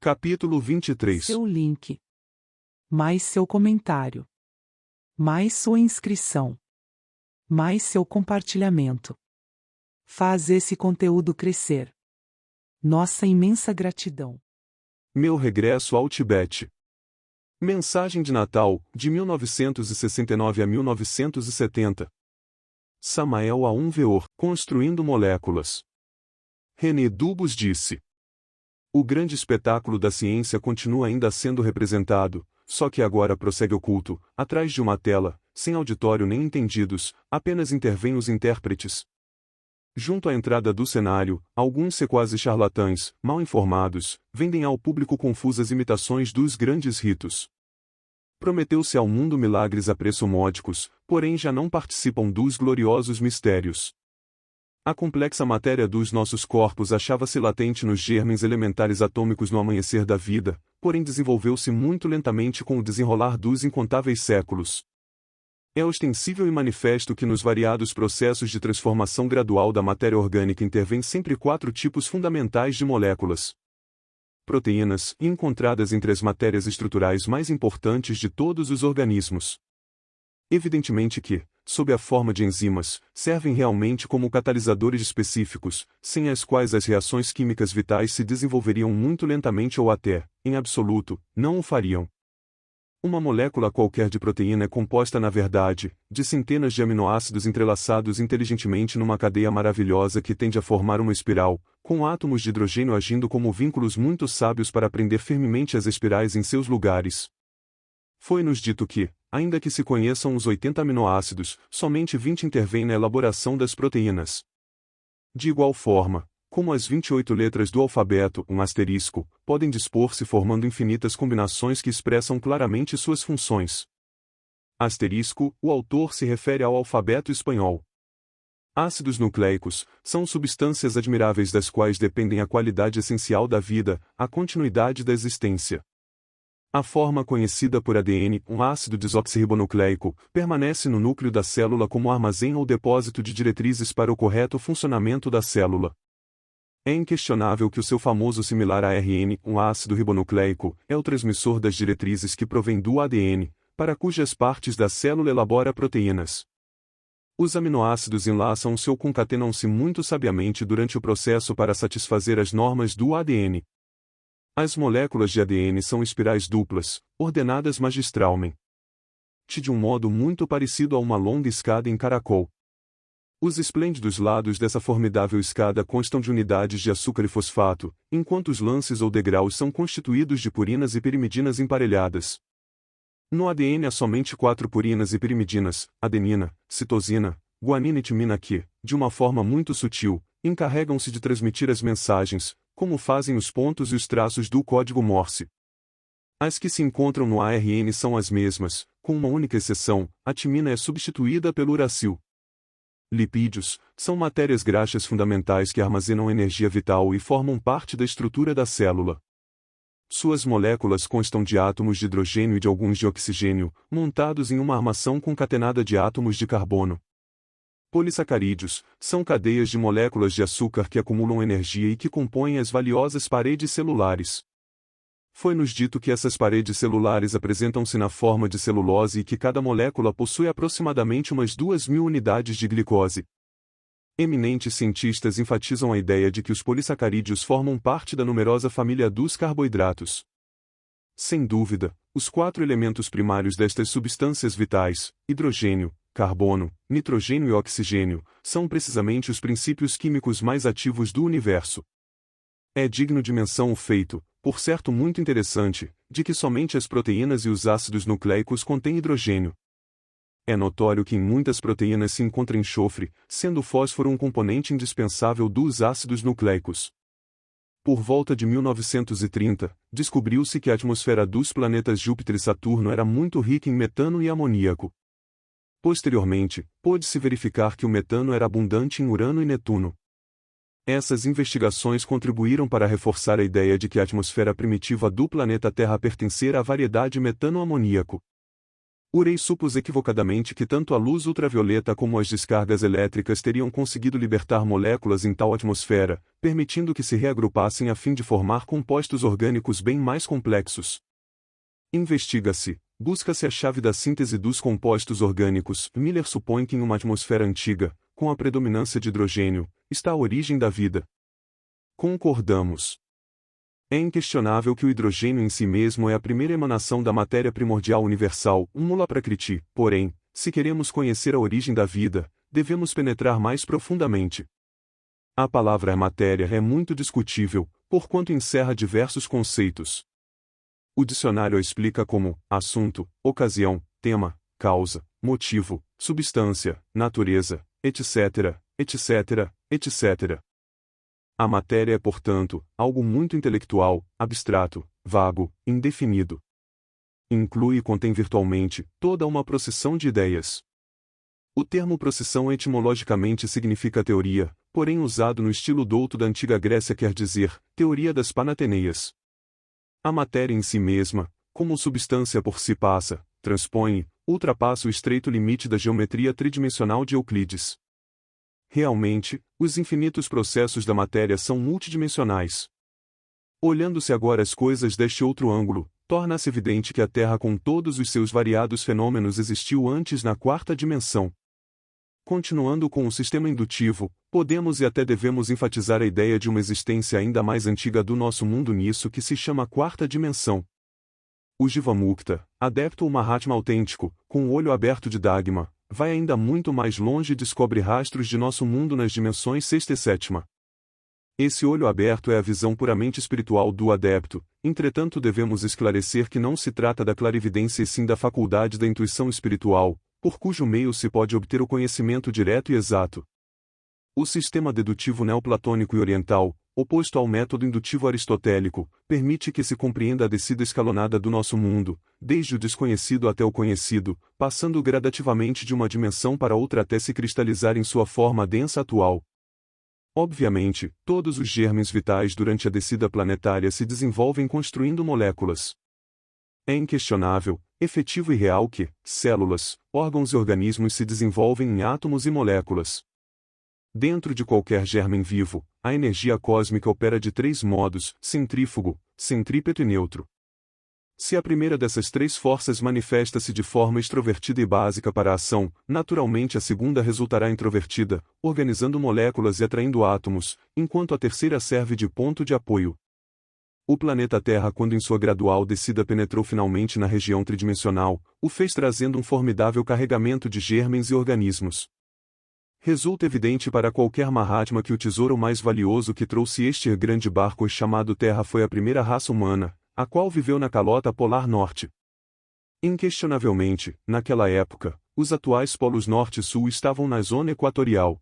Capítulo 23. Seu link. Mais seu comentário. Mais sua inscrição. Mais seu compartilhamento. Faz esse conteúdo crescer. Nossa imensa gratidão. Meu regresso ao Tibete. Mensagem de Natal, de 1969 a 1970. Samael Aun Weor, Construindo Moléculas. René Dubos disse: o grande espetáculo da ciência continua ainda sendo representado, só que agora prossegue oculto, atrás de uma tela, sem auditório nem entendidos, apenas intervêm os intérpretes. Junto à entrada do cenário, alguns sequazes charlatães, mal informados, vendem ao público confusas imitações dos grandes ritos. Prometeu-se ao mundo milagres a preço módicos, porém já não participam dos gloriosos mistérios. A complexa matéria dos nossos corpos achava-se latente nos germens elementares atômicos no amanhecer da vida, porém desenvolveu-se muito lentamente com o desenrolar dos incontáveis séculos. É ostensível e manifesto que nos variados processos de transformação gradual da matéria orgânica intervêm sempre 4 tipos fundamentais de moléculas. Proteínas, encontradas entre as matérias estruturais mais importantes de todos os organismos. Evidentemente que, sob a forma de enzimas, servem realmente como catalisadores específicos, sem as quais as reações químicas vitais se desenvolveriam muito lentamente ou até, em absoluto, não o fariam. Uma molécula qualquer de proteína é composta na verdade, de centenas de aminoácidos entrelaçados inteligentemente numa cadeia maravilhosa que tende a formar uma espiral, com átomos de hidrogênio agindo como vínculos muito sábios para prender firmemente as espirais em seus lugares. Foi-nos dito que, ainda que se conheçam os 80 aminoácidos, somente 20 intervêm na elaboração das proteínas. De igual forma, como as 28 letras do alfabeto, um asterisco, podem dispor-se formando infinitas combinações que expressam claramente suas funções. Asterisco, o autor se refere ao alfabeto espanhol. Ácidos nucleicos são substâncias admiráveis das quais dependem a qualidade essencial da vida, a continuidade da existência. A forma conhecida por ADN, um ácido desoxirribonucleico, permanece no núcleo da célula como armazém ou depósito de diretrizes para o correto funcionamento da célula. É inquestionável que o seu famoso similar ARN, um ácido ribonucleico, é o transmissor das diretrizes que provém do ADN, para cujas partes da célula elabora proteínas. Os aminoácidos enlaçam-se ou concatenam-se muito sabiamente durante o processo para satisfazer as normas do ADN. As moléculas de ADN são espirais duplas, ordenadas magistralmente, de um modo muito parecido a uma longa escada em caracol. Os esplêndidos lados dessa formidável escada constam de unidades de açúcar e fosfato, enquanto os lances ou degraus são constituídos de purinas e pirimidinas emparelhadas. No ADN há somente 4 purinas e pirimidinas, adenina, citosina, guanina e timina que, de uma forma muito sutil, encarregam-se de transmitir as mensagens, como fazem os pontos e os traços do código Morse. As que se encontram no ARN são as mesmas, com uma única exceção, a timina é substituída pelo uracil. Lipídios são matérias graxas fundamentais que armazenam energia vital e formam parte da estrutura da célula. Suas moléculas constam de átomos de hidrogênio e de alguns de oxigênio, montados em uma armação concatenada de átomos de carbono. Polissacarídeos são cadeias de moléculas de açúcar que acumulam energia e que compõem as valiosas paredes celulares. Foi-nos dito que essas paredes celulares apresentam-se na forma de celulose e que cada molécula possui aproximadamente umas 2.000 unidades de glicose. Eminentes cientistas enfatizam a ideia de que os polissacarídeos formam parte da numerosa família dos carboidratos. Sem dúvida, os 4 elementos primários destas substâncias vitais, hidrogênio, carbono, nitrogênio e oxigênio, são precisamente os princípios químicos mais ativos do universo. É digno de menção o feito, por certo muito interessante, de que somente as proteínas e os ácidos nucleicos contêm hidrogênio. É notório que em muitas proteínas se encontra enxofre, sendo o fósforo um componente indispensável dos ácidos nucleicos. Por volta de 1930, descobriu-se que a atmosfera dos planetas Júpiter e Saturno era muito rica em metano e amoníaco. Posteriormente, pôde-se verificar que o metano era abundante em Urano e Netuno. Essas investigações contribuíram para reforçar a ideia de que a atmosfera primitiva do planeta Terra pertencia à variedade metano-amoníaco. Urey supôs equivocadamente que tanto a luz ultravioleta como as descargas elétricas teriam conseguido libertar moléculas em tal atmosfera, permitindo que se reagrupassem a fim de formar compostos orgânicos bem mais complexos. Investiga-se, busca-se a chave da síntese dos compostos orgânicos. Miller supõe que em uma atmosfera antiga, com a predominância de hidrogênio, está a origem da vida. Concordamos. É inquestionável que o hidrogênio em si mesmo é a primeira emanação da matéria primordial universal, Mula Prakriti. Porém, se queremos conhecer a origem da vida, devemos penetrar mais profundamente. A palavra matéria é muito discutível, porquanto encerra diversos conceitos. O dicionário a explica como assunto, ocasião, tema, causa, motivo, substância, natureza, etc., etc., etc. A matéria é, portanto, algo muito intelectual, abstrato, vago, indefinido. Inclui e contém virtualmente toda uma procissão de ideias. O termo procissão etimologicamente significa teoria, porém usado no estilo douto da antiga Grécia quer dizer teoria das Panateneias. A matéria em si mesma, como substância por si passa, transpõe, ultrapassa o estreito limite da geometria tridimensional de Euclides. Realmente, os infinitos processos da matéria são multidimensionais. Olhando-se agora as coisas deste outro ângulo, torna-se evidente que a Terra com todos os seus variados fenômenos existiu antes na quarta dimensão. Continuando com o sistema indutivo, podemos e até devemos enfatizar a ideia de uma existência ainda mais antiga do nosso mundo nisso que se chama quarta dimensão. O Jivamukta, adepto ou Mahatma autêntico, com o olho aberto de Dagma, vai ainda muito mais longe e descobre rastros de nosso mundo nas dimensões sexta e sétima. Esse olho aberto é a visão puramente espiritual do adepto, entretanto devemos esclarecer que não se trata da clarividência e sim da faculdade da intuição espiritual, por cujo meio se pode obter o conhecimento direto e exato. O sistema dedutivo neoplatônico e oriental, oposto ao método indutivo aristotélico, permite que se compreenda a descida escalonada do nosso mundo, desde o desconhecido até o conhecido, passando gradativamente de uma dimensão para outra até se cristalizar em sua forma densa atual. Obviamente, todos os germes vitais durante a descida planetária se desenvolvem construindo moléculas. É inquestionável, efetivo e real que células, órgãos e organismos se desenvolvem em átomos e moléculas. Dentro de qualquer germen vivo, a energia cósmica opera de três modos: centrífugo, centrípeto e neutro. Se a primeira dessas três forças manifesta-se de forma extrovertida e básica para a ação, naturalmente a segunda resultará introvertida, organizando moléculas e atraindo átomos, enquanto a terceira serve de ponto de apoio. O planeta Terra, quando em sua gradual descida penetrou finalmente na região tridimensional, o fez trazendo um formidável carregamento de germens e organismos. Resulta evidente para qualquer Mahatma que o tesouro mais valioso que trouxe este grande barco chamado Terra foi a primeira raça humana, a qual viveu na calota polar norte. Inquestionavelmente, naquela época, os atuais polos norte e sul estavam na zona equatorial.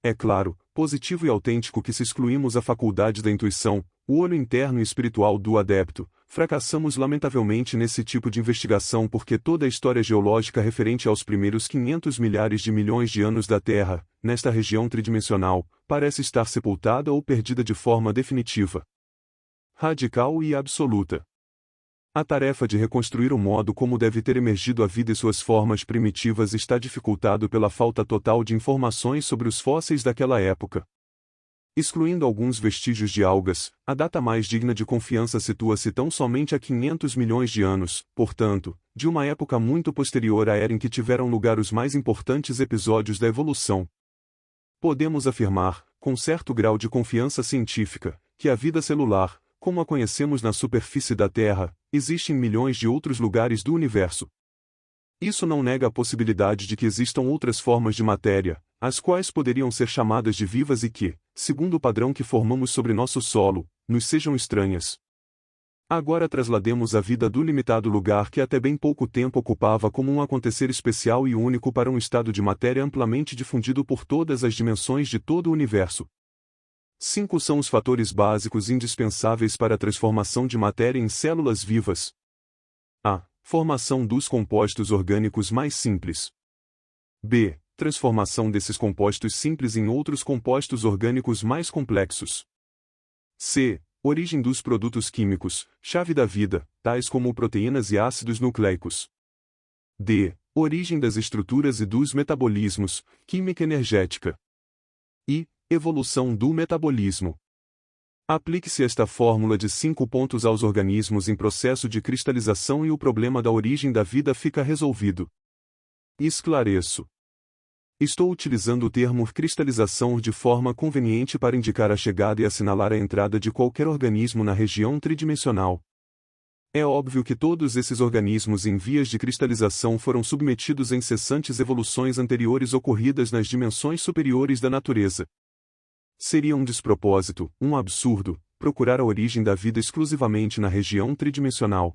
É claro, positivo e autêntico que se excluímos a faculdade da intuição, o olho interno e espiritual do adepto, fracassamos lamentavelmente nesse tipo de investigação porque toda a história geológica referente aos primeiros 500 milhares de milhões de anos da Terra, nesta região tridimensional, parece estar sepultada ou perdida de forma definitiva, radical e absoluta. A tarefa de reconstruir o modo como deve ter emergido a vida e suas formas primitivas está dificultado pela falta total de informações sobre os fósseis daquela época. Excluindo alguns vestígios de algas, a data mais digna de confiança situa-se tão somente a 500 milhões de anos, portanto, de uma época muito posterior à era em que tiveram lugar os mais importantes episódios da evolução. Podemos afirmar, com certo grau de confiança científica, que a vida celular, como a conhecemos na superfície da Terra, existe em milhões de outros lugares do universo. Isso não nega a possibilidade de que existam outras formas de matéria, as quais poderiam ser chamadas de vivas e que, segundo o padrão que formamos sobre nosso solo, nos sejam estranhas. Agora traslademos a vida do limitado lugar que até bem pouco tempo ocupava como um acontecer especial e único para um estado de matéria amplamente difundido por todas as dimensões de todo o universo. 5 são os fatores básicos indispensáveis para a transformação de matéria em células vivas. A. Formação dos compostos orgânicos mais simples. B. Transformação desses compostos simples em outros compostos orgânicos mais complexos. C. Origem dos produtos químicos, chave da vida, tais como proteínas e ácidos nucleicos. D. Origem das estruturas e dos metabolismos, química energética. E. Evolução do metabolismo. Aplique-se esta fórmula de 5 pontos aos organismos em processo de cristalização e o problema da origem da vida fica resolvido. Esclareço. Estou utilizando o termo cristalização de forma conveniente para indicar a chegada e assinalar a entrada de qualquer organismo na região tridimensional. É óbvio que todos esses organismos em vias de cristalização foram submetidos a incessantes evoluções anteriores ocorridas nas dimensões superiores da natureza. Seria um despropósito, um absurdo, procurar a origem da vida exclusivamente na região tridimensional.